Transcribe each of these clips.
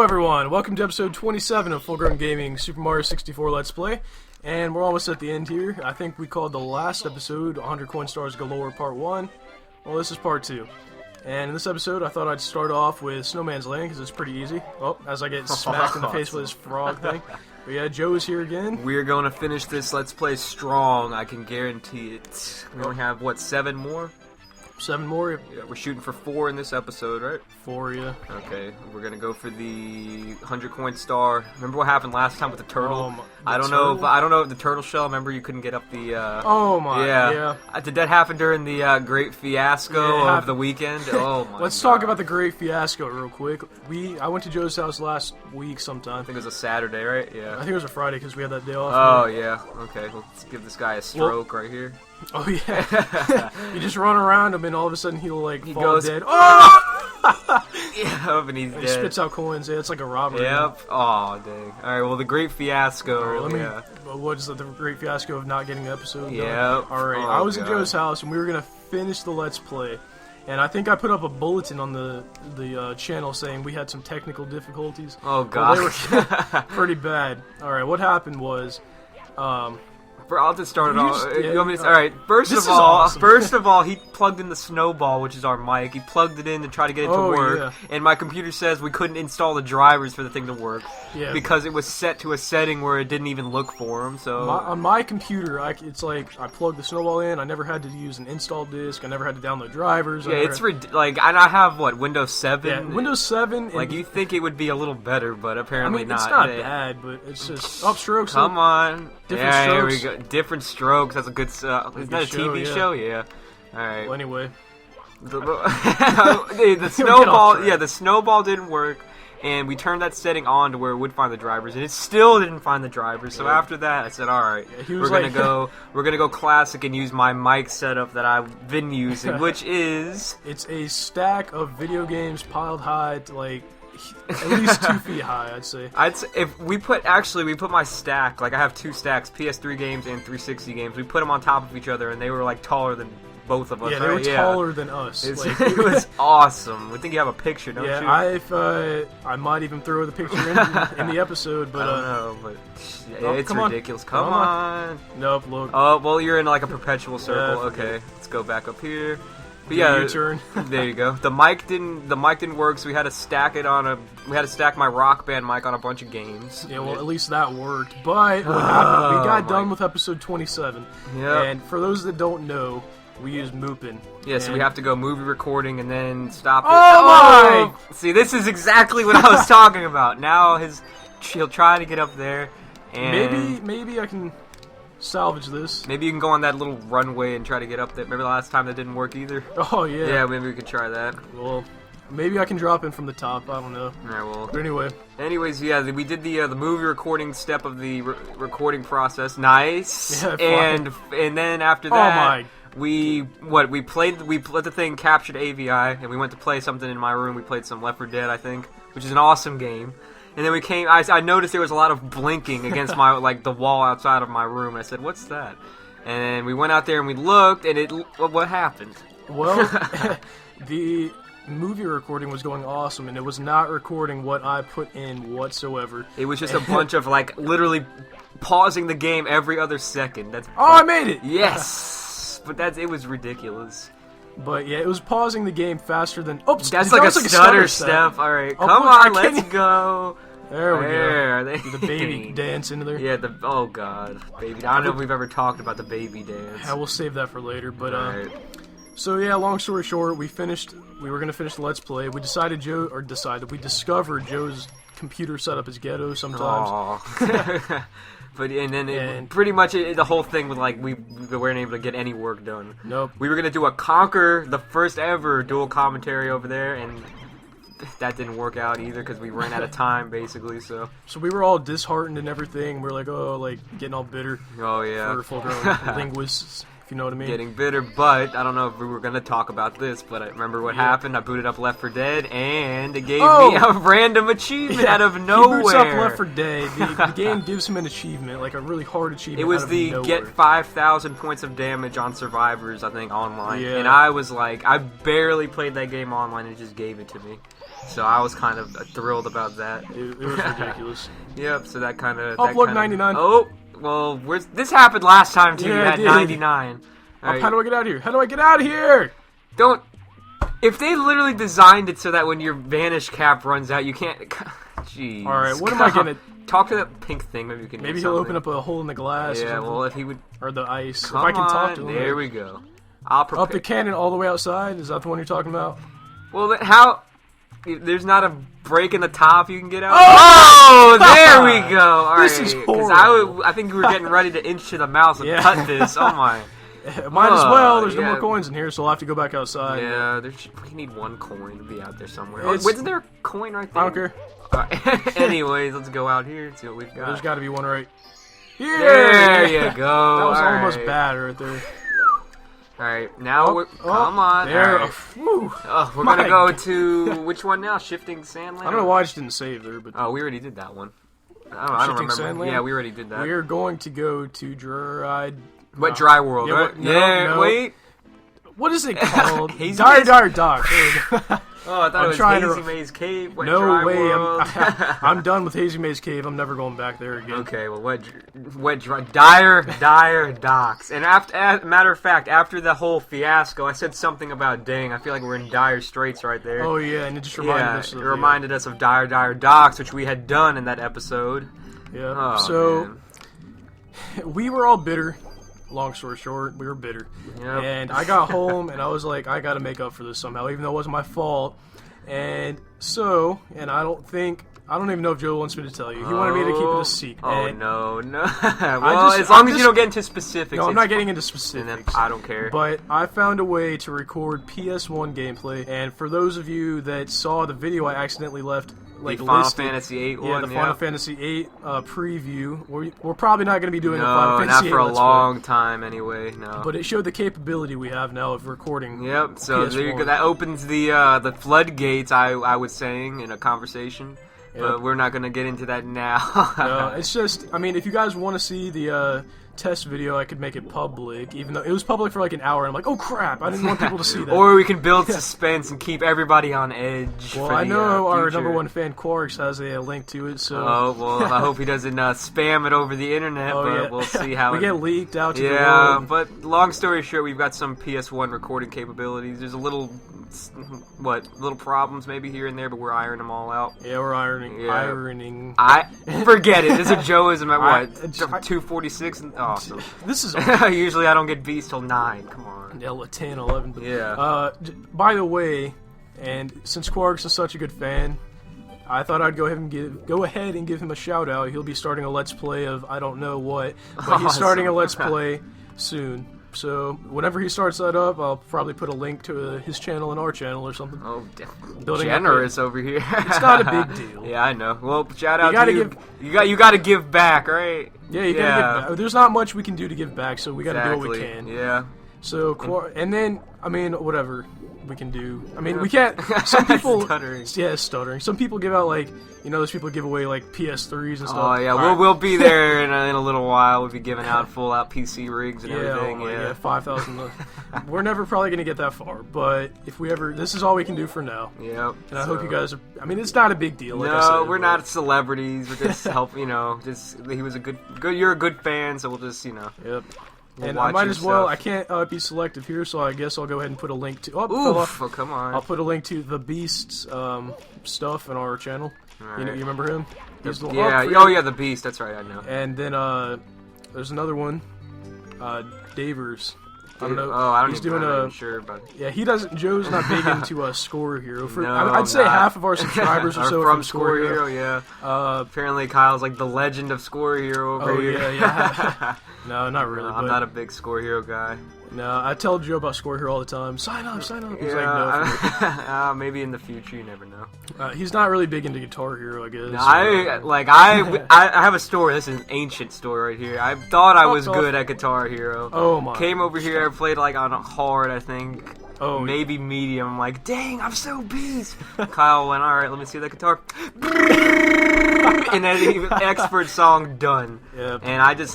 everyone, welcome to episode 27 of Full Grown Gaming Super Mario 64 Let's Play, and we're almost at the end here. I think we called the last episode 100 Coin Stars Galore Part 1. Well, this is Part 2. And in this episode, I thought I'd start off with Snowman's Land, because it's pretty easy. Oh, as I get smacked in the face with this frog thing. But yeah, Joe is here again. We're going to finish this Let's Play strong, I can guarantee it. We only have, what, 7 more? 7 more? Yeah, we're shooting for 4 in this episode, right? 4, yeah. Okay, we're gonna go for the 100 coin star. Remember what happened last time with the turtle? I don't know if the turtle shell. Remember you couldn't get up the. Oh my! Yeah. Did that happen during the great fiasco of the weekend? Oh my! Let's talk about the great fiasco real quick. I went to Joe's house last week sometime. I think it was a Saturday, right? Yeah. I think it was a Friday because we had that day off. Oh yeah. Okay. Let's give this guy a stroke right here. Oh yeah. You just run around him and all of a sudden he fall goes, dead. Oh! Yeah, and he's dead. He spits out coins. Yeah, it's like a robbery. Yep. Oh, dang. Alright, well, the great fiasco. All right, what is the great fiasco of not getting the episode? Yep. Alright, I was at Joe's house and we were going to finish the Let's Play. And I think I put up a bulletin on the channel saying we had some technical difficulties. Oh, God. Well, they were pretty bad. Alright, what happened was... I'll just start it off. Alright, alright, first of all, he plugged in the snowball, which is our mic. He plugged it in to try to get it to work. Yeah. And my computer says we couldn't install the drivers for the thing to work. Yeah. Because it was set to a setting where it didn't even look for them. So on my computer, it's like I plugged the snowball in. I never had to use an install disk. I never had to download drivers. Yeah, and I have, what, Windows 7? Yeah, Windows 7. Like, you think it would be a little better, but apparently not. It's not bad, but it's just upstrokes. Come on. Different strokes. Here we go. Different strokes. That's a good. Isn't that a TV show? Yeah. All right. Well, anyway, the snowball. Yeah, the snowball didn't work, and we turned that setting on to where it would find the drivers, and it still didn't find the drivers. So after that, I said, "All right, we're gonna go classic and use my mic setup that I've been using, which is it's a stack of video games piled high to like." At least 2 feet high, I'd say. If we put my stack, like I have 2 stacks, PS3 games and 360 games. We put them on top of each other, and they were like taller than both of us. Yeah, they were taller than us. It was awesome. We think you have a picture, don't you? Yeah, I might even throw the picture in the episode, but I don't know, but it's ridiculous. Come on. Nope. Look. Oh well, you're in like a perpetual circle. Yeah, okay, let's go back up here. But yeah, U-turn. There you go. The mic didn't work, so we had to stack my Rock Band mic on a bunch of games. Yeah, well, at least that worked. But what happened? We got done with episode 27. Yeah. And for those that don't know, we use Moopin. Yeah, so we have to go movie recording and then stop it. Oh my! See, this is exactly what I was talking about. Now he'll try to get up there, and maybe I can salvage this. Maybe you can go on that little runway and try to get up there. Remember the last time that didn't work either? Oh, yeah. Yeah, maybe we could try that. Well, maybe I can drop in from the top. I don't know. Alright, well. But anyway. Anyways, yeah, we did the movie recording step of the recording process. Nice. Yeah, and then after that... Oh, my... We let the thing captured AVI, and we went to play something in my room. We played some Left 4 Dead, I think, which is an awesome game. And then I noticed there was a lot of blinking against the wall outside of my room. I said, "What's that?" And we went out there and we looked, and what happened? Well, the movie recording was going awesome, and it was not recording what I put in whatsoever. It was just a bunch of literally pausing the game every other second. I made it! Yes, but it was ridiculous. But yeah, it was pausing the game faster than. Oops, that's like a stutter step. All right, come on, let's go. There we go. The baby dance into there. Yeah, oh god, baby. I don't know if we've ever talked about the baby dance. Yeah, we'll save that for later. But right. So yeah, long story short, we were gonna finish the Let's Play. We we discovered Joe's computer setup is ghetto sometimes. Pretty much the whole thing was we weren't able to get any work done. Nope. We were going to do the first ever dual commentary over there, and that didn't work out either because we ran out of time, basically. So we were all disheartened and everything. We were getting all bitter. Oh, yeah. For full-grown linguists. you know what I mean. Getting bitter, but I don't know if we were going to talk about this, but I remember what happened. I booted up Left 4 Dead, and it gave me a random achievement out of nowhere. He boots up Left 4 Dead. The game gives him an achievement, like a really hard achievement. It was the nowhere. get 5,000 points of damage on survivors, I think, online. Yeah. And I was like, I barely played that game online, and it just gave it to me. So I was kind of thrilled about that. It was ridiculous. Yep, so that kind of... Upload 99. Oh, well, this happened last time, too. Yeah, You had 99. Right. How do I get out of here? How do I get out of here? Don't... If they literally designed it so that when your vanish cap runs out, you can't... Jeez. Alright, what am I gonna... Talk to that pink thing, maybe you can Maybe he'll open up a hole in the glass. Yeah, well, if he would... Or the ice. Come if I can on, talk to him. There we go. I'll prepare. Up the cannon all the way outside? Is that the one you're talking about? Well, how... There's not a break in the top you can get out? Oh, there we go. All right. This is horrible. I think we were getting ready to inch to the mouse and cut this. Oh, my. Might as well. There's no more coins in here, so I'll have to go back outside. Yeah, we need one coin to be out there somewhere. Isn't there a coin right there? I don't care. Anyways, let's go out here and see what we've got. There's got to be one right here. There you go. That was All almost right. bad right there. Alright, now come on. There. Right. We're My gonna go God. to which one now? Shifting Sandland? I don't know why I just didn't save there, but Oh, we already did that one. I don't remember. Sandland? Yeah, we already did that. we're going to go to Dry. What Dry World, Yeah, right? what- no. Wait. What is it called? Hazy Dire Maze? Dire Dock. There you go. Oh, I thought I'm it was trying Hazy to- Maze Cave. What, No Dry way. World? I'm done with Hazy Maze Cave. I'm never going back there again. Okay, well, what Dire Docks. And matter of fact, after the whole fiasco, I said something about dang. I feel like we're in dire straits right there. Oh yeah, and it just reminded us. It Of, reminded us of Dire Docks, which we had done in that episode. Yeah. Oh, So man. we were all bitter. Long story short, we were bitter. Yep. And I got home and I was like, I got to make up for this somehow, even though it wasn't my fault. And so, and I don't even know if Joe wants me to tell you. He wanted me to keep it a secret. Oh, And no. Well, as I'm long as you don't get into specifics. No, I'm it's not getting into fine, specifics. and then I don't care. But I found a way to record PS1 gameplay, and for those of you that saw the video I accidentally left, like the Final listed, Fantasy VIII yeah, one, the Final Fantasy VIII preview. We're probably not going to be doing No, the Final Fantasy not VIII for a Let's Play, long time anyway, no. but it showed the capability we have now of recording. Yep, so there you PS1. go. That opens the floodgates, I was saying, in a conversation. But we're not going to get into that now. It's just, I mean, if you guys want to see the test video, I could make it public, even though it was public for like an hour, and I'm like, oh crap, I didn't want people to see that. Or we can build suspense and keep everybody on edge. Well, for I the, know our future. number one fan, Quarks, has a link to it, so... Oh, well, I hope he doesn't spam it over the internet, but we'll see how we it... get leaked out to the Yeah, world. but long story short, we've got some PS1 recording capabilities. There's a little problems maybe here and there, but we're ironing them all out. Yeah, we're ironing. Yeah. Ironing. I forget it. There's a Joeism at what? I- 2:46. Awesome. This is Usually I don't get beats till 9. Come on. 10, 11. But, Yeah. by the way, and since Quarks is such a good fan, I thought I'd go ahead and give him a shout out. He'll be starting a Let's Play of I don't know what, but he's starting a Let's Play soon. So whenever he starts that up, I'll probably put a link to his channel and our channel or something. Oh, Building up generous over here. It's not a big deal. Yeah, I know. Well, shout out gotta to you. You got to give back, right? Yeah, you gotta give back. There's not much we can do to give back, so we gotta do what we can. Yeah. So, and then, I mean, whatever we can do. I mean, we can't. Some people, Stuttering. Yeah, stuttering. Some people give out those people give away like PS3s and stuff. Oh yeah, All right. we'll be there in a little while. We'll be giving out full out PC rigs and everything. Yeah, 5,000. We're never probably gonna get that far, but if we ever, this is all we can do for now. Yep. And I hope you guys are. I mean, it's not a big deal. Like I No, said, we're but- not celebrities. We're just help. Just he was a good. You're a good fan, so we'll just Yep. We'll And I watch might your as well. stuff. I can't be selective here, so I guess I'll go ahead and put a link to. Oof! Oh, come on. I'll put a link to the Beast's stuff on our channel. All You right. remember him? He's the Yeah. for Oh you. yeah, the Beast. That's right. I know. And then there's another one, Davers. I don't know. Oh, I don't He's even. doing I'm not a. even sure, but Yeah, he doesn't. Joe's not big into Score Hero. No, I'd say not. half of our subscribers or Are so are from Score Hero. Yeah. Uh, Apparently, Kyle's like the legend of Score Hero over oh here. yeah. No, not really. I'm but, not a big Score Hero guy. No, I tell Joe about Score Hero all the time. Sign up, sign up. He's like, no. Maybe in the future, you never know. he's not really big into Guitar Hero, I guess. No, I have a story. This is an ancient story right here. I thought I was good at Guitar Hero. Oh my! Came over here, I played like on a hard, I think. Oh, maybe medium. I'm like, dang, I'm so beast. Kyle went, all right, let me see that guitar. And then the expert song done. Yep. And I just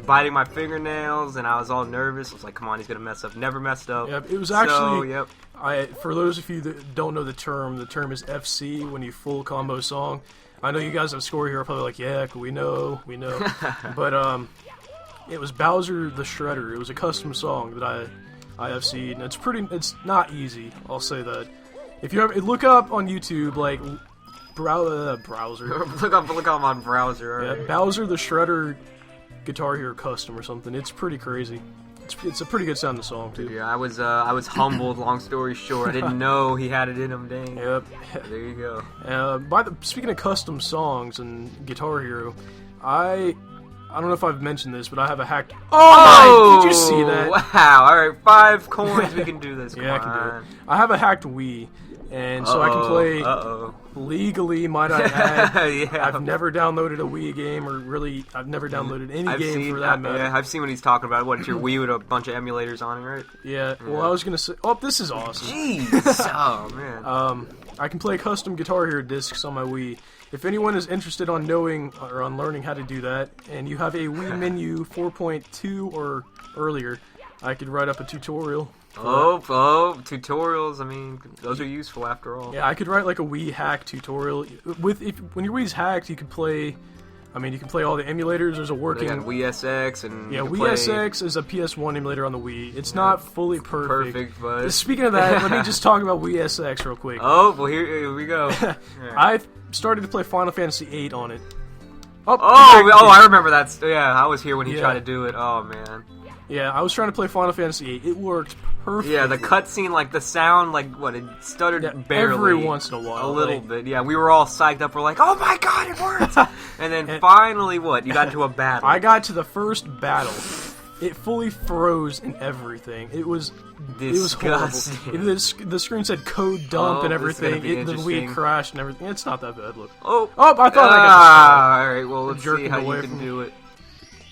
biting my fingernails, and I was all nervous. I was like, come on, he's gonna mess up. Never messed up. Yep. It was actually. So, yep. For those of you that don't know the term is FC when you full combo song. I know you guys have Score Hero probably like, yeah, we know. But it was Bowser the Shredder. It was a custom song that I IFC'd, and it's not easy, I'll say that. If you ever look up on YouTube, like, browser. look up on browser. Yeah, right. Bowser the Shredder Guitar Hero Custom or something. It's pretty crazy. It's a pretty good sounding song, too. Yeah, I was humbled, long story short. I didn't know he had it in him, dang. Yep. There you go. Speaking of custom songs and Guitar Hero, I don't know if I've mentioned this, but I have a hacked... Oh! Did you see that? Wow, alright, 5 coins, we can do this. Come I can do it. I have a hacked Wii, and so I can play legally, might I add. Yeah. I've never downloaded a Wii game, or really, I've never downloaded any game for that matter. Yeah, I've seen what he's talking about. What, your Wii with a bunch of emulators on it, right? Yeah, well, I was going to say... Oh, this is awesome. Jeez! Oh, man. I can play custom Guitar Hero discs on my Wii. If anyone is interested on knowing or on learning how to do that, and you have a Wii menu 4.2 or earlier, I could write up a tutorial. Tutorials, I mean, those are useful after all. Yeah, I could write like a Wii hack tutorial. When your Wii's hacked, you can play... I mean, you can play all the emulators. There's a working... They got Wii SX and... Yeah, Wii SX is a PS1 emulator on the Wii. It's not fully perfect. But... Speaking of that, let me just talk about Wii SX real quick. Oh, well, here we go. I started to play Final Fantasy VIII on it. I remember that. Yeah, I was here when he tried to do it. Oh, man. Yeah, I was trying to play Final Fantasy VIII. It worked perfectly. Yeah, the cutscene, like the sound, like what, it stuttered barely. Every once in a while. A little bit, yeah. We were all psyched up. We're like, oh my god, it worked! And then finally, what? You got into a battle. I got to the first battle. It fully froze and everything. It was disgusting. It was horrible. The screen said code dump and everything. The Wii crashed and everything. It's not that bad. Look. Oh, I thought I got all right. Well, let's see how you can do it.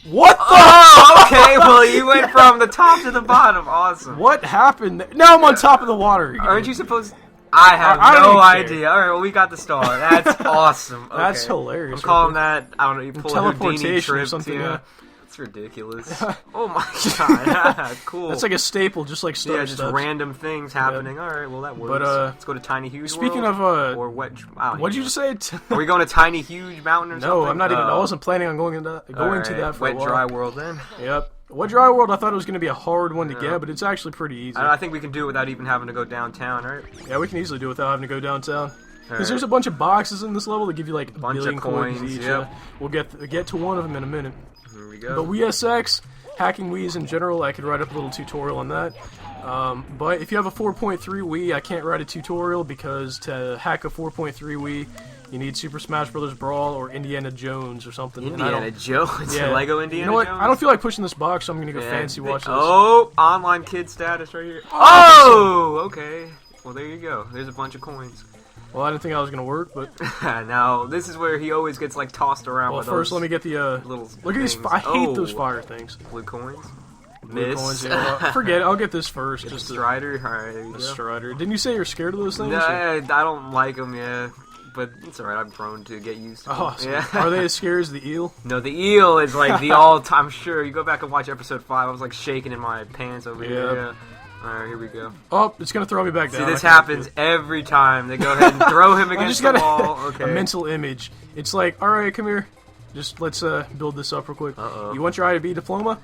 What the? Oh, okay. Well, you went from the top to the bottom. Awesome. What happened there? Now I'm on top of the water again. Aren't you supposed? I have no idea. All right. Well, we got the star. That's awesome. Okay. That's hilarious. I'm calling that. I don't know. You pull a teleportation trip or something. Yeah. It's ridiculous. Oh my god. Cool. That's like a staple, just like stuff. Yeah, just random things happening. All right. Well, that works. But let's go to Tiny Huge. Speaking World, of or what did you just say? Are we going to Tiny Huge Mountain or something? No, I'm not even. I wasn't planning on going to that for Wet a while. Dry World then. Yep. Wet Dry World, I thought it was going to be a hard one to get, but it's actually pretty easy. I think we can do it without even having to go downtown, right? Yeah, we can easily do it without having to go downtown. Because there's a bunch of boxes in this level that give you like a billion coins each. Yep. We'll get to one of them in a minute. Here we go. But Wii SX, hacking Wii's in general, I could write up a little tutorial on that. But if you have a 4.3 Wii, I can't write a tutorial because to hack a 4.3 Wii, you need Super Smash Bros. Brawl or Indiana Jones or something. Indiana Jones? Yeah. Lego Indiana You know what? Jones? I don't feel like pushing this box, so I'm going to go fancy watch this. Oh, online kid status right here. Oh, okay. Well, there you go. There's a bunch of coins. Well, I didn't think I was going to work, but... Now, this is where he always gets, like, tossed around with first let me get the, little look at these... I hate those fire things. Blue coins? Blue coins, yeah. Forget it. I'll get this first. Get just the Strider? Alright, there you go. Strider. Didn't you say you're scared of those things? No, I don't like them, yeah. But it's alright, I've grown to get used to them. Awesome. Yeah. Are they as scary as the eel? No, the eel is like the all-time... I'm sure. You go back and watch episode 5, I was like shaking in my pants over here. Yeah. Alright, here we go. Oh, it's going to throw me back down. See, this happens every time. They go ahead and throw him against the wall. Okay. A mental image. It's like, alright, come here. Just let's build this up real quick. You want your IB diploma?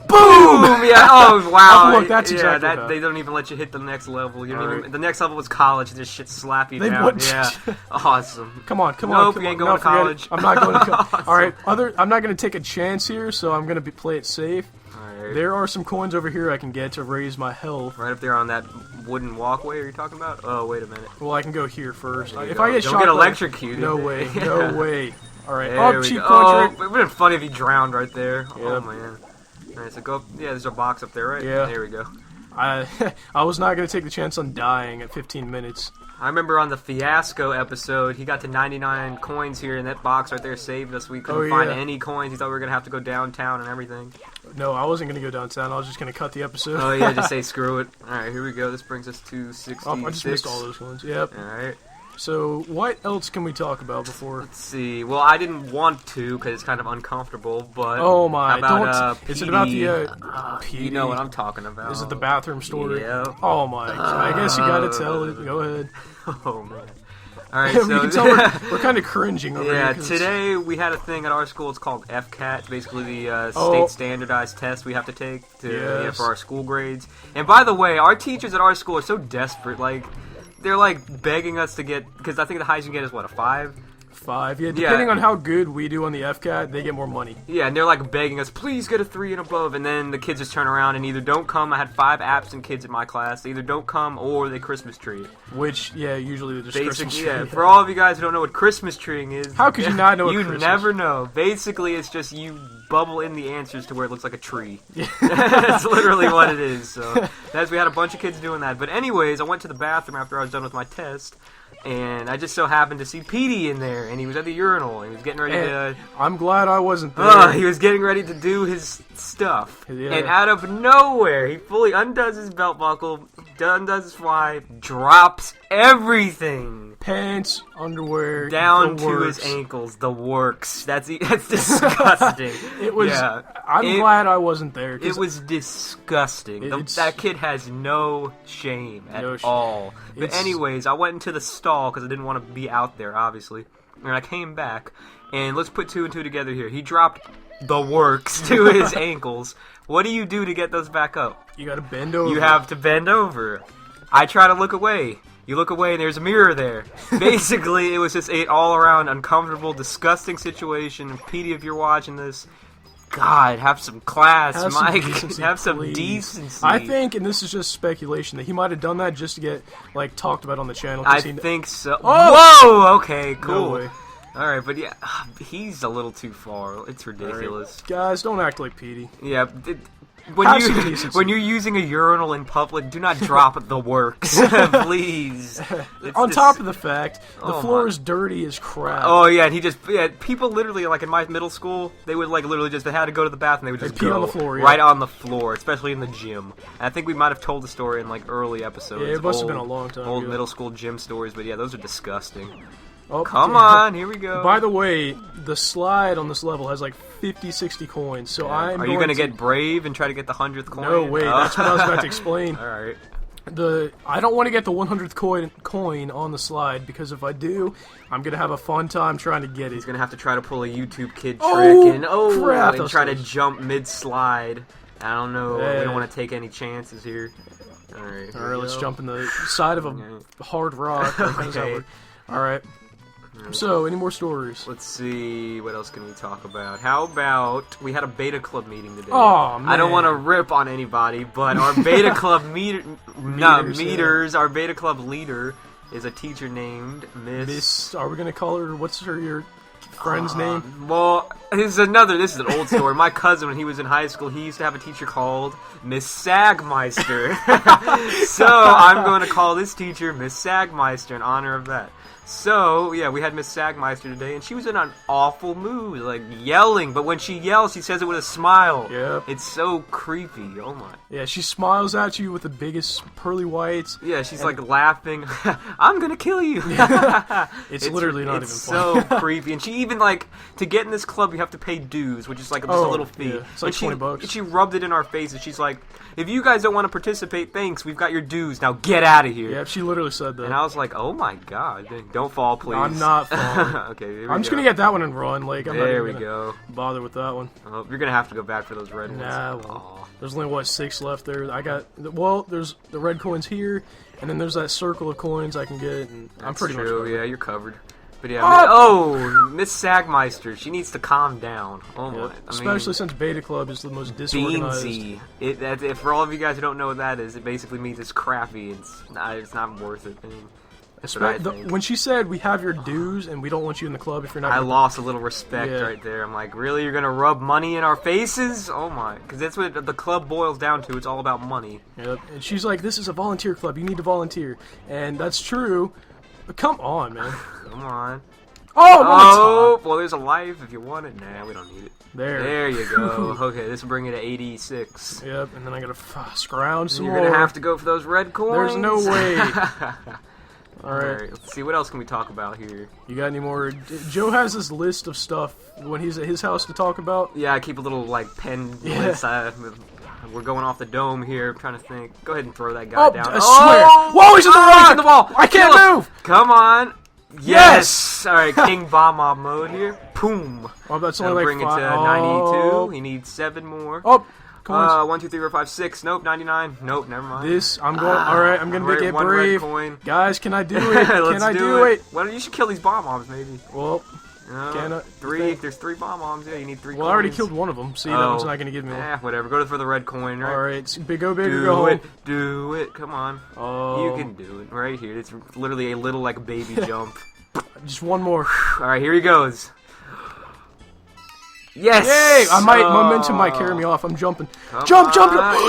Boom! Yeah. Oh wow. Oh, look, that's exactly that. They don't even let you hit the next level. You don't even. The next level was college. This shit slap you down. Yeah. Awesome. Come on. Nope, you ain't going to college. I'm not going to college. Awesome. All right. I'm not going to take a chance here, so I'm going to play it safe. Alright. There are some coins over here I can get to raise my health. Right up there on that wooden walkway. Are you talking about? Oh, wait a minute. Well, I can go here first. If go. I get don't shot, get electrocuted. No way. No way. All right. There cheap coin trick. It would have been funny if he drowned right there. Yep. Oh man. Alright, so go. Yeah, there's a box up there, right? Yeah. There we go. I was not going to take the chance on dying at 15 minutes. I remember on the Fiasco episode, he got to 99 coins here, and that box right there saved us. We couldn't find any coins. He thought we were going to have to go downtown and everything. No, I wasn't going to go downtown. I was just going to cut the episode. Oh, yeah, just say screw it. Alright, here we go. This brings us to 66. I just missed all those ones. Yep. Alright. So, what else can we talk about before? Let's see. Well, I didn't want to because it's kind of uncomfortable, but... Oh my, about, is it about the, PD? You know what I'm talking about. Is it the bathroom story? Yeah. Oh my, I guess you gotta tell it. Go ahead. Oh man. Alright, You so... can tell we're kind of cringing over Yeah, here. today we had a thing at our school, it's called FCAT. It's basically the state standardized test we have to take to, for our school grades. And by the way, our teachers at our school are so desperate, like... They're like begging us to get, because I think the highest you get is what, a 5? 5, yeah. Depending on how good we do on the FCAT, they get more money. Yeah, and they're like begging us, please get a 3 and above, and then the kids just turn around and either don't come. I had 5 absent kids in my class. They either don't come or they Christmas tree. Which, yeah, usually they're just Christmas tree. Yeah, for all of you guys who don't know what Christmas treeing is, how could you not know? You never know. Basically, it's just you bubble in the answers to where it looks like a tree. That's literally what it is. So we had a bunch of kids doing that. But anyways, I went to the bathroom after I was done with my test. And I just so happened to see Petey in there, and he was at the urinal, and he was getting ready to... I'm glad I wasn't there. He was getting ready to do his stuff. Yeah. And out of nowhere, he fully undoes his belt buckle, undoes his fly, drops everything. Pants, underwear, down to his ankles, the works. That's disgusting. It was... Yeah, I'm glad I wasn't there. It was disgusting. That kid has no shame at all. But anyways, I went into the stall because I didn't want to be out there, obviously. And I came back, and let's put 2 and 2 together here. He dropped the works to his ankles. What do you do to get those back up? You gotta bend over. You have to bend over. I try to look away. You look away and there's a mirror there. Basically, it was just an all-around uncomfortable, disgusting situation. And Petey, if you're watching this, God, have some class, Mike. Have some decency. I think, and this is just speculation, that he might have done that just to get talked about on the channel. I think so. Oh! Whoa! Okay, cool. No way. All right, but yeah, he's a little too far. It's ridiculous. Right. Guys, don't act like Petey. Yeah. When you're using a urinal in public, do not drop the works, please. On top of the fact, the floor is dirty as crap. Oh yeah, and people literally, like in my middle school, they would literally just, they had to go to the bathroom, they would just pee on the floor, right on the floor, especially in the gym. And I think we might have told the story in early episodes. Yeah, it must have been a long time Old ago. middle school gym stories, but yeah, those are disgusting. Oh, come on, here we go. By the way, the slide on this level has 50, 60 coins, so I'm Are you going to get brave and try to get the 100th coin? No, wait, that's what I was about to explain. Alright. I don't want to get the 100th coin on the slide, because if I do, I'm going to have a fun time trying to get it. He's going to have to try to pull a YouTube kid trick crap, and try to jump mid-slide. I don't know. We don't want to take any chances here. Alright, let's jump in the side of a hard rock. Okay. Alright. So, any more stories? Let's see, what else can we talk about? How about, we had a beta club meeting today. Oh, man. I don't want to rip on anybody, but our beta club our beta club leader is a teacher named Miss... Are we going to call her, what's your friend's name? Well, this is an old story. My cousin, when he was in high school, he used to have a teacher called Miss Sagmeister. So, I'm going to call this teacher Miss Sagmeister in honor of that. So, yeah, we had Miss Sagmeister today, and she was in an awful mood, yelling. But when she yells, she says it with a smile. Yep. It's so creepy. Oh, my. Yeah, she smiles at you with the biggest pearly whites. Yeah, she's, laughing. I'm gonna kill you. It's literally not even funny. It's so creepy. And she even, to get in this club, you have to pay dues, which is, just a little fee. Yeah. It's $20. And she rubbed it in our faces. She's like, if you guys don't want to participate, thanks. We've got your dues. Now get out of here. Yeah, she literally said that. And I was like, oh, my God. Don't fall, please. No, I'm not falling. Okay, I'm just going to get that one and run. I'm not even gonna bother with that one. Oh, you're going to have to go back for those red ones. Nah, well, there's only, 6 left there. There's the red coins here, and then there's that circle of coins I can get, and I'm pretty much covered. Yeah, you're covered. But yeah, Miss Sagmeister, she needs to calm down. Oh my! Especially since Beta Club is the most disorganized. Beansy. For all of you guys who don't know what that is, it basically means it's crappy. It's not worth it. That's what I think. When she said we have your dues and we don't want you in the club if you're not. I lost a little respect right there. I'm like, really? You're gonna rub money in our faces? Oh my! Because that's what the club boils down to. It's all about money. Yep. And she's like, this is a volunteer club. You need to volunteer, and that's true. But come on, man. Come on. Oh, well, there's a life if you want it. Nah, we don't need it. There you go. Okay, this will bring it to 86. Yep, and then I gotta scrounge some more. You're gonna have to go for those red coins. There's no way. Alright. Let's see, what else can we talk about here? You got any more? Joe has this list of stuff when he's at his house to talk about. Yeah, I keep a little, like, pen list. We're going off the dome here. I'm trying to think. Go ahead and throw that guy down. I swear. Whoa, he's in the wall! I can't move! Come on! Yes! Alright, King Bomb Mob mode here. Boom! Oh, that's only like bring 5. It to 92. He needs 7 more. Oh! Come on. 1, 2, 3, 4, 5, 6. Nope, 99. Nope, never mind. I'm going. Alright, I'm gonna get one brave. Red coin. Guys, can I do it? Can I do it? Well, you should kill these bomb mobs, maybe. Well, There's 3 bomb mobs. Yeah, you need 3 coins. Well, I already killed one of them. See, that one's not gonna give me one. Yeah, whatever. Go for the red coin, right? Alright, go big or go home. Do it. Come on. You can do it. Right here. It's literally a little, like, baby jump. Just one more. Alright, here he goes. Yes! Yay! Momentum might carry me off. I'm jumping. Jump!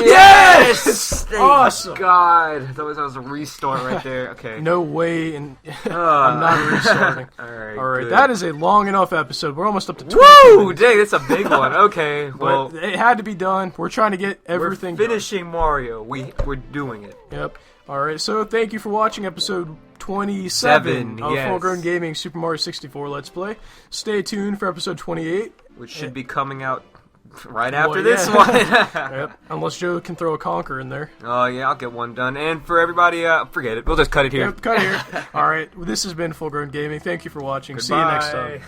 Yes! Awesome! God, that was a restart right there. Okay. No way, and I'm not restarting. Alright, that is a long enough episode. We're almost up to 20 Woo! minutes. Dang, that's a big one. Okay, well, but it had to be done. We're trying to get everything We're finishing done. Mario. We're doing it. Yep. Alright, so thank you for watching episode 27 of Full Grown Gaming Super Mario 64 Let's Play. Stay tuned for episode 28. Which should be coming out right after this one. Yep. Unless Joe can throw a conker in there. Oh, yeah, I'll get one done. And for everybody, forget it. We'll just cut it here. Yep, cut it here. Alright, this has been Full Grown Gaming. Thank you for watching. Goodbye. See you next time.